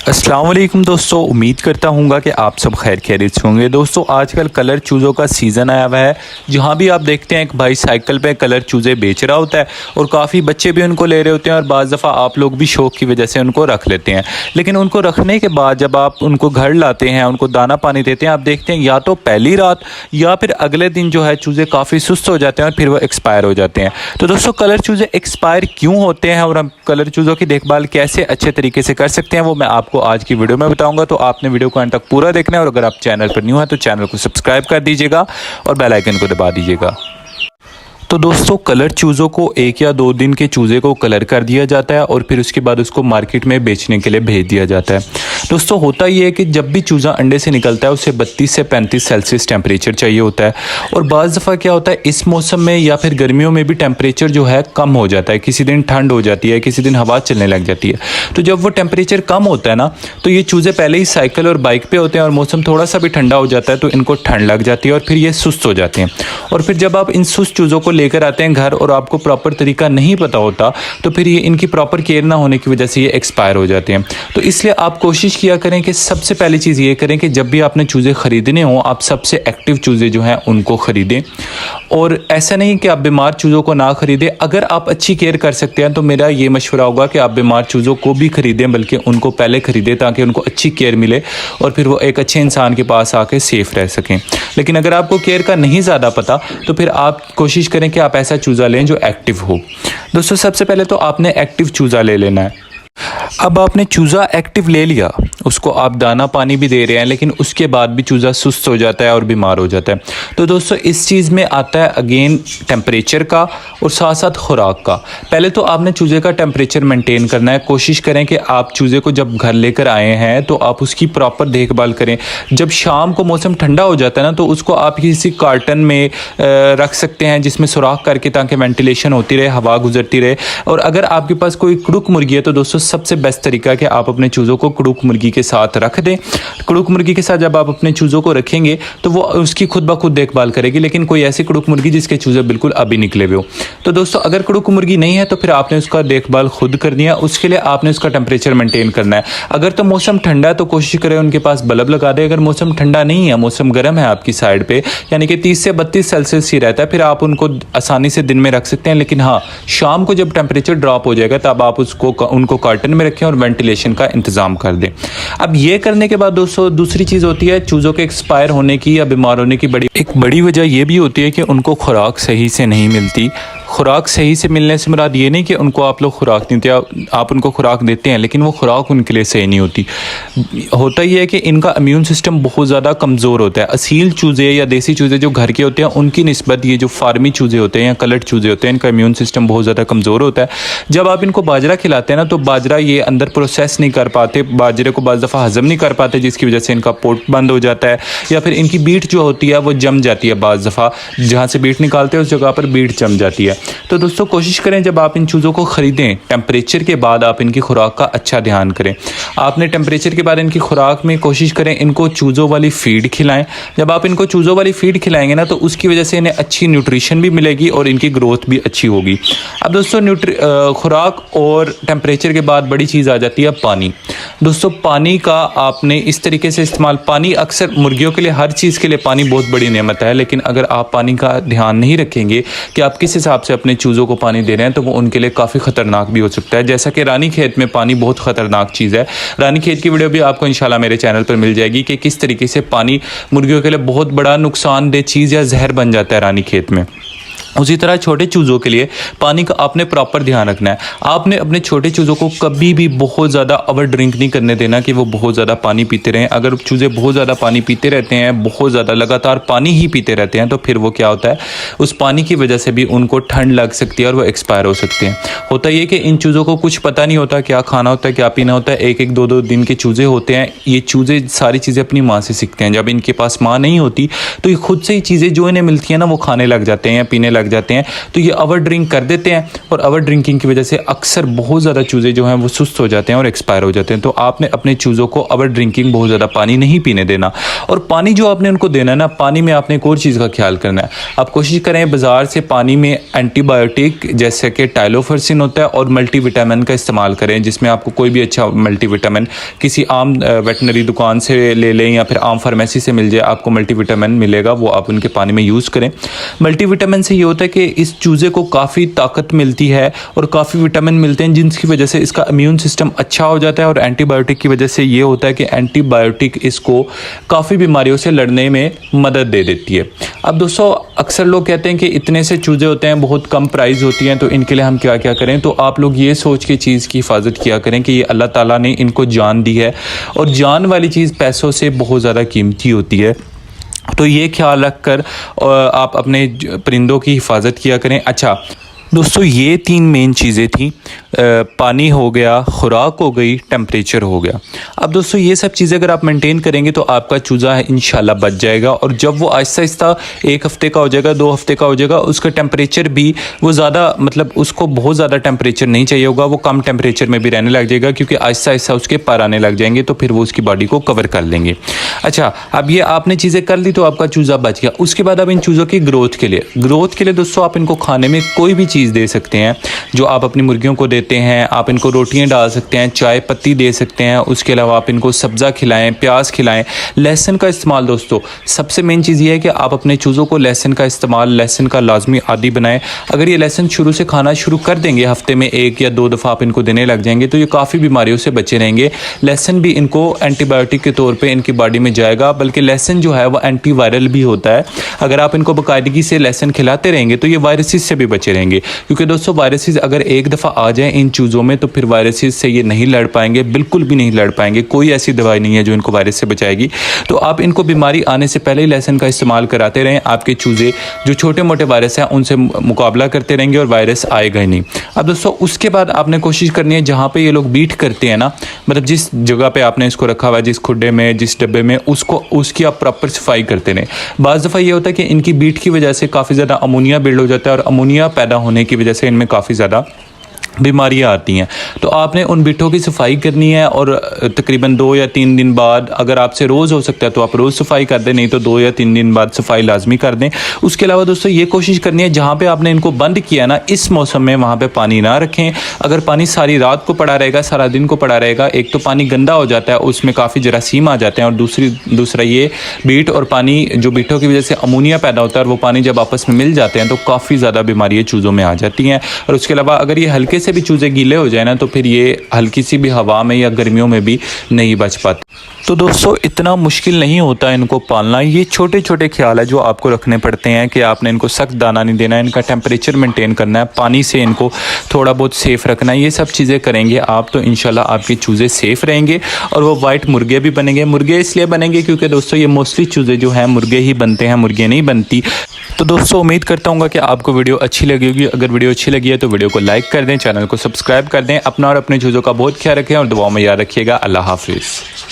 अस्सलाम वालेकुम दोस्तों, उम्मीद करता हूँगा कि आप सब खैर खैरियत से होंगे। दोस्तों आजकल कलर चूज़ों का सीज़न आया हुआ है। जहाँ भी आप देखते हैं एक भाई साइकिल पे कलर चूज़े बेच रहा होता है और काफ़ी बच्चे भी उनको ले रहे होते हैं और बाज़ दफ़ा आप लोग भी शौक़ की वजह से उनको रख लेते हैं। लेकिन उनको रखने के बाद जब आप उनको घर लाते हैं, उनको दाना पानी देते हैं, आप देखते हैं या तो पहली रात या फिर अगले दिन जो है चूज़े काफ़ी सुस्त हो जाते हैं और फिर वो एक्सपायर हो जाते हैं। तो दोस्तों कलर चूज़े एक्सपायर क्यों होते हैं और हम कलर चूज़ों की देखभाल कैसे अच्छे तरीके से कर सकते हैं, वो मैं आपको आज की वीडियो में बताऊंगा। तो आपने वीडियो को अंत तक पूरा देखना है और अगर आप चैनल पर न्यू है तो चैनल को सब्सक्राइब कर दीजिएगा और बेल आइकन को दबा दीजिएगा। तो दोस्तों कलर चूज़ों को 1 या 2 दिन के चूज़े को कलर कर दिया जाता है और फिर उसके बाद उसको मार्केट में बेचने के लिए भेज दिया जाता है। दोस्तों होता ये है कि जब भी चूज़ा अंडे से निकलता है उसे 32 से 35 सेल्सियस टेम्परेचर चाहिए होता है और बाज़ दफ़ा क्या होता है इस मौसम में या फिर गर्मियों में भी टेम्परेचर जो है कम हो जाता है। किसी दिन ठंड हो जाती है, किसी दिन हवा चलने लग जाती है। तो जब वो टेम्परेचर कम होता है ना, तो ये चूज़े पहले ही साइकिल और बाइक पे होते हैं और मौसम थोड़ा सा भी ठंडा हो जाता है तो इनको ठंड लग जाती है और फिर ये सुस्त हो जाते हैं। और फिर जब आप इन सुस्त चूज़ों को लेकर आते हैं घर और आपको प्रॉपर तरीका नहीं पता होता तो फिर ये इनकी प्रॉपर केयर ना होने की वजह से ये एक्सपायर हो जाते हैं। तो इसलिए आप कोशिश किया करें कि सबसे पहली चीज़ ये करें कि जब भी आपने चूज़े ख़रीदने हों आप सबसे एक्टिव चूज़े जो हैं उनको ख़रीदें। और ऐसा नहीं कि आप बीमार चूज़ों को ना ख़रीदें। अगर आप अच्छी केयर कर सकते हैं तो मेरा ये मशवरा होगा कि आप बीमार चूज़ों को भी ख़रीदें, बल्कि उनको पहले ख़रीदें ताकि उनको अच्छी केयर मिले और फिर वो एक अच्छे इंसान के पास आके सेफ़ रह सकें। लेकिन अगर आपको केयर का नहीं ज़्यादा पता तो फिर आप कोशिश करें कि आप ऐसा चूज़ा लें जो एक्टिव हो। दोस्तों सबसे पहले तो आपने एक्टिव चूज़ा ले लेना है। अब आपने चूज़ा एक्टिव ले लिया, उसको आप दाना पानी भी दे रहे हैं, लेकिन उसके बाद भी चूज़ा सुस्त हो जाता है और बीमार हो जाता है। तो दोस्तों इस चीज़ में आता है अगेन टेम्परेचर का और साथ साथ खुराक का। पहले तो आपने चूज़े का टेम्परेचर मेंटेन करना है। कोशिश करें कि आप चूज़े को जब घर लेकर आए हैं तो आप उसकी प्रॉपर देखभाल करें। जब शाम को मौसम ठंडा हो जाता है ना, तो उसको आप किसी कार्टन में रख सकते हैं जिसमें सुराख करके, ताकि वेंटिलेशन होती रहे, हवा गुजरती रहे। और अगर आपके पास कोई कुड़ुक मुर्गी है तो दोस्तों सबसे बेस्ट तरीका है कि आप अपने चूज़ों को कुड़ुक मुर्गी के साथ रख दें। कुड़ुक मुर्गी के साथ जब आप अपने चूज़ों को रखेंगे तो वो उसकी खुद ब खुद देखभाल करेगी, लेकिन कोई ऐसी कुड़ुक मुर्गी जिसके चूज़े बिल्कुल अभी निकले हुए हो। तो दोस्तों अगर कुड़ुक मुर्गी नहीं है तो फिर आपने उसका देखभाल खुद करनी है। उसके लिए आपने उसका टेम्परेचर मेंटेन करना है। अगर तो मौसम ठंडा है तो कोशिश करें उनके पास बल्ब लगा दें। अगर मौसम ठंडा नहीं है, मौसम गर्म है आपकी साइड पे, यानी कि 30 से 32 सेल्सियस ही रहता है, फिर आप उनको आसानी से दिन में रख सकते हैं। लेकिन हाँ, शाम को जब टेम्परेचर ड्रॉप हो जाएगा तब आप उनको कार्टन में रखें और वेंटिलेशन का इंतजाम कर दें। अब ये करने के बाद दोस्तों दूसरी चीज़ होती है चूज़ों के एक्सपायर होने की या बीमार होने की एक बड़ी वजह ये भी होती है कि उनको खुराक सही से नहीं मिलती। खुराक सही से मिलने से मुराद ये नहीं कि उनको आप लोग खुराक नहीं देते, आप उनको खुराक देते हैं लेकिन वो खुराक उनके लिए सही नहीं होती। होता ये है कि इनका इम्यून सिस्टम बहुत ज़्यादा कमज़ोर होता है। असील चूज़े या देसी चूज़े जो घर के होते हैं उनकी निस्बत ये जो फार्मी चूज़े होते हैं या कलर चूज़े होते हैं, इनका इम्यून सिस्टम बहुत ज़्यादा कमज़ोर होता है। जब आप इनको बाजरा खिलाते हैं ना, तो बाजरा ये अंदर प्रोसेस नहीं कर पाते, बाजरे को बाज़ दफ़ा हज़म नहीं कर पाते, जिसकी वजह से इनका पोट बंद हो जाता है या फिर इनकी बीट जो होती है वो जम जाती है। बाज़ दफ़ा जहाँ से बीट निकालते हैं उस जगह पर बीट जम जाती है। तो दोस्तों कोशिश करें जब आप इन चूज़ों को ख़रीदें, टेम्परेचर के बाद आप इनकी खुराक का अच्छा ध्यान करें। आपने टेम्परेचर के बाद इनकी खुराक में कोशिश करें इनको चूज़ों वाली फ़ीड खिलाएं। जब आप इनको चूज़ों वाली फ़ीड खिलाएंगे ना, तो उसकी वजह से इन्हें अच्छी न्यूट्रिशन भी मिलेगी और इनकी ग्रोथ भी अच्छी होगी। अब दोस्तों खुराक और टेम्परेचर के बाद बड़ी चीज़ आ जाती है पानी। दोस्तों पानी का आपने इस तरीके से इस्तेमाल, पानी अक्सर मुर्गियों के लिए, हर चीज़ के लिए पानी बहुत बड़ी नेमत है, लेकिन अगर आप पानी का ध्यान नहीं रखेंगे कि आप किस हिसाब से अपने चूज़ों को पानी दे रहे हैं तो वो उनके लिए काफ़ी ख़तरनाक भी हो सकता है। जैसा कि रानीखेत में पानी बहुत ख़तरनाक चीज़ है। रानीखेत की वीडियो भी आपको इंशाल्लाह मेरे चैनल पर मिल जाएगी कि किस तरीके से पानी मुर्गियों के लिए बहुत बड़ा नुकसानदेह चीज़ या जहर बन जाता है रानीखेत में। उसी तरह छोटे चूज़ों के लिए पानी का आपने प्रॉपर ध्यान रखना है। आपने अपने छोटे चूज़ों को कभी भी बहुत ज़्यादा ओवर ड्रिंक नहीं करने देना कि वो बहुत ज़्यादा पानी पीते रहें। अगर चूज़े बहुत ज़्यादा पानी पीते रहते हैं, बहुत ज़्यादा लगातार पानी ही पीते रहते हैं, तो फिर वो क्या होता है, उस पानी की वजह से भी उनको ठंड लग सकती है और वो एक्सपायर हो सकते हैं। होता ये कि इन चूज़ों को कुछ पता नहीं होता क्या खाना होता है, क्या पीना होता है। एक 2 दिन के चूज़े होते हैं। ये चूज़े सारी चीज़ें अपनी माँ से सीखते हैं। जब इनके पास माँ नहीं होती तो ये खुद से ही चीज़ें जो इन्हें मिलती हैं ना वो खाने लग जाते हैं या पीने लग जाते हैं, तो ये ओवर ड्रिंक कर देते हैं और ओवर ड्रिंकिंग की वजह से अक्सर बहुत ज़्यादा चूज़े जो हैं वो सुस्त हो जाते हैं और एक्सपायर हो जाते हैं। तो आपने अपने चूज़ों को ओवर ड्रिंकिंग, बहुत ज़्यादा पानी नहीं पीने देना। और पानी जो आपने उनको देना है ना, पानी में आपने एक और चीज़ का ख्याल करना है। आप कोशिश करें बाज़ार से पानी में एंटीबायोटिक जैसे कि टाइलोफर्सिन होता है और मल्टीविटामिन का इस्तेमाल करें, जिसमें आपको कोई भी अच्छा मल्टीविटामिन किसी आम वेटनरी दुकान से ले लें या फिर आम फार्मेसी से मिल जाए, आपको मल्टीविटामिन मिलेगा, वो आप उनके पानी में यूज़ करें। मल्टीविटामिन से ये होता है कि इस चूज़े को काफ़ी ताकत मिलती है और काफ़ी विटामिन मिलते हैं, जिनकी वजह से इसका इम्यून सिस्टम अच्छा हो जाता है। और एंटीबायोटिक की वजह से ये होता है कि एंटीबायोटिक इसको काफ़ी बीमारियों से लड़ने में मदद दे देती है। अब दोस्तों, अक्सर लोग कहते हैं कि इतने से चूज़े होते हैं, बहुत कम प्राइस होती हैं, तो इनके लिए हम क्या क्या करें। तो आप लोग ये सोच के चीज़ की हिफाजत किया करें कि ये अल्लाह ताला ने इनको जान दी है और जान वाली चीज़ पैसों से बहुत ज़्यादा कीमती होती है। तो ये ख्याल रख कर आप अपने परिंदों की हिफाजत किया करें। अच्छा दोस्तों, ये 3 मेन चीज़ें थी, पानी हो गया, खुराक हो गई, टेम्परेचर हो गया। अब दोस्तों, ये सब चीज़ें अगर आप मेंटेन करेंगे तो आपका चूज़ा है इंशाल्लाह बच जाएगा। और जब वो आहिस्ता आहिस्ता 1 हफ़्ते का हो जाएगा, 2 हफ़्ते का हो जाएगा, उसका टेम्परेचर भी वो ज़्यादा, मतलब उसको बहुत ज़्यादा टेम्परेचर नहीं चाहिए होगा, वो कम टेम्परेचर में भी रहने लग जाएगा, क्योंकि आहिस्ता आहिस्ता उसके पर आने लग जाएंगे, तो फिर वो उसकी बॉडी को कवर कर लेंगे। अच्छा, अब ये आपने चीज़ें कर ली तो आपका चूज़ा बच गया। उसके बाद अब इन चूज़ों की ग्रोथ के लिए दोस्तों, आप इनको खाने में कोई भी चीज़ दे सकते हैं जो आप अपनी मुर्गियों को देते हैं। आप इनको रोटियां डाल सकते हैं, चाय पत्ती दे सकते हैं, उसके अलावा आप इनको सब्ज़ा खिलाएं, प्याज खिलाएं। लहसुन का इस्तेमाल दोस्तों, सबसे मेन चीज़ ये है कि आप अपने चूज़ों को लहसुन का इस्तेमाल, लहसुन का लाजमी आदी बनाएं। अगर ये लहसुन शुरू से खाना शुरू कर देंगे, हफ्ते में 1 या 2 दफ़ा आप इनको देने लग जाएंगे, तो ये काफ़ी बीमारियों से बचे रहेंगे। लहसुन भी इनको एंटीबायोटिक के तौर पर इनकी बॉडी में जाएगा, बल्कि लहसुन जो है वो एंटीवायरल भी होता है। अगर आप इनको बाकायदगी से लहसुन खिलाते रहेंगे तो ये वायरसेस से भी बचे रहेंगे, क्योंकि दोस्तों वायरसेस अगर एक दफ़ा आ जाए इन चूज़ों में तो फिर वायरसेस से ये नहीं लड़ पाएंगे, बिल्कुल भी नहीं लड़ पाएंगे। कोई ऐसी दवाई नहीं है जो इनको वायरस से बचाएगी। तो आप इनको बीमारी आने से पहले ही लहसुन का इस्तेमाल कराते रहें। आपके चूज़े जो छोटे मोटे वायरस हैं उनसे मुकाबला करते रहेंगे और वायरस आएगा ही नहीं। अब दोस्तों, उसके बाद आपने कोशिश करनी है, जहाँ पे ये लोग बीट करते हैं ना, मतलब जिस जगह पे आपने इसको रखा हुआ है, जिस खुड्डे में, जिस डब्बे में, उसकी आप प्रॉपर सफाई करते रहें। बाज़ दफ़ा ये होता है कि इनकी बीट की वजह से काफ़ी ज़्यादा अमोनिया बिल्ड हो जाता है और अमोनिया पैदा होने की वजह से इनमें काफ़ी ज़्यादा बीमारियां आती हैं। तो आपने उन बिठों की सफाई करनी है और तकरीबन 2 या 3 दिन बाद, अगर आपसे रोज़ हो सकता है तो आप रोज़ सफाई कर दें, नहीं तो 2 या 3 दिन बाद सफाई लाजमी कर दें। उसके अलावा दोस्तों, ये कोशिश करनी है जहाँ पे आपने इनको बंद किया ना, इस मौसम में वहाँ पे पानी ना रखें। अगर पानी सारी रात को पड़ा रहेगा, सारा दिन को पड़ा रहेगा, एक तो पानी गंदा हो जाता है, उसमें काफ़ी जरासीम आ जाते हैं, और दूसरा ये बीट और पानी, जो बीटों की वजह से अमोनिया पैदा होता है, और वो पानी जब आपस में मिल जाते हैं तो काफ़ी ज़्यादा बीमारियाँ चूज़ों में आ जाती हैं। और उसके अलावा अगर ये हल्के से भी चूज़े गीले हो जाए ना, तो फिर ये हल्की सी भी हवा में या गर्मियों में भी नहीं बच पाते। तो दोस्तों, इतना मुश्किल नहीं होता इनको पालना। ये छोटे छोटे ख्याल है जो आपको रखने पड़ते हैं कि आपने इनको सख्त दाना नहीं देना है, इनका टेम्परेचर मेंटेन करना है, पानी से इनको थोड़ा बहुत सेफ़ रखना है। ये सब चीज़ें करेंगे आप तो इंशाल्लाह आपके चूज़े सेफ़ रहेंगे और वो वाइट मुर्गे भी बनेंगे। मुर्गे इसलिए बनेंगे क्योंकि दोस्तों, ये मोस्टली चूज़े जो हैं मुर्गे ही बनते हैं, मुर्गे नहीं बनती। तो दोस्तों, उम्मीद करता हूँ कि आपको वीडियो अच्छी लगी होगी। अगर वीडियो अच्छी लगी है तो वीडियो को लाइक कर दें, चैनल को सब्सक्राइब कर दें। अपना और अपने चूज़ों का बहुत ख्याल रखें और दुआओं में याद रखिएगा। अल्लाह हाफिज़।